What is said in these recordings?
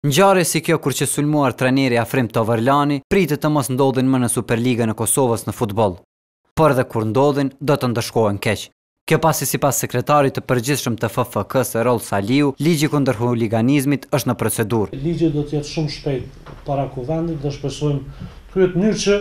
Ngjarje si kjo kur që sulmuar trajneri Afrim Tovarlani pritet të mos ndodhin më në Superligën e Kosovës në futboll. Por edhe kur ndodhin, do të ndëshkohen keq. Kjo pasi sipas sekretarit të përgjithshëm të FFK-s Erol Saliu, ligji kundër huliganizmit është në procedurë. Ligji do të jetë shumë shpejt para kuvendit dhe shpresojmë kryet në mënyrë që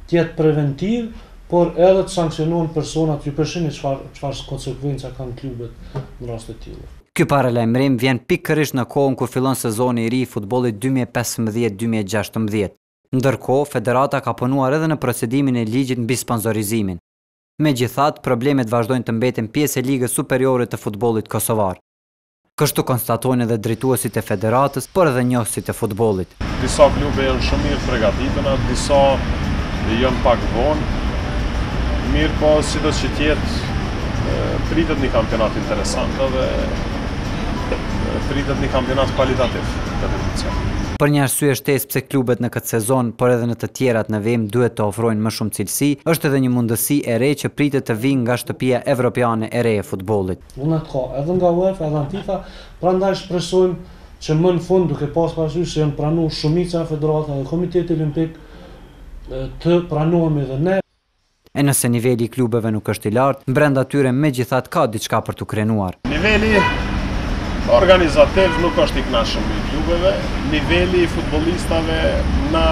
të jetë preventiv, por edhe të sankcionohen personat, ju përshini çfarë konsekuenca kanë klubet në raste të tilla. Ky paralajmërim vjen pikërisht në kohën kur fillon sezoni i ri i futbollit 2015-2016. Ndërkohë, federata ka punuar edhe në procedimin e ligjit mbi sponzorizimin. Megjithatë, problemet vazhdojnë të mbeten pjesë e Ligës Superiore të futbollit kosovar. Kështu konstatojnë edhe drejtuesit e federatës, por edhe njohësit e futbollit. Disa klube janë shumë mirë përgatituna, disa janë pak vonë. Mirë po, sido që tjetë, pritet një kampionat interesant dhe pritet një kampionat kualitativ këtë edicion. Për një arsye shtesë pse klubet në këtë sezon, por edhe në të tjerat në vim duhet të ofrojnë më shumë cilësi, është edhe një mundësi e re që pritet të vijë nga shtëpia evropiane e re e futbollit. Vullnet ka edhe nga UEFA edhe nga FIFA, prandaj shpresojmë që më në fund, duke pas parasysh se janë pranuar shumica e federatave dhe Komiteti Olimpik, të pranohemi edhe ne. E nëse niveli i klubeve nuk është i lartë, brenda tyre megjithatë ka diçka për të krenuar. Niveli organizativ nuk është i kënaqshëm i klubeve, niveli i futbollistave na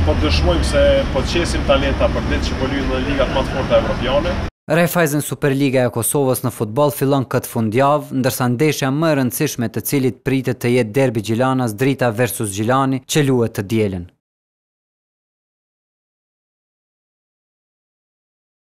po dëshmojmë se po qesim talenta për ditë që po luajnë në ligat më të forta evropiane. Raiffeisen Superliga e Kosovës në futboll fillon këtë fundjavë, ndërsa ndeshja më e rëndësishme të cilit pritet të jetë derbi Gjilanas Drita versus Gjilani që luhet të dielën.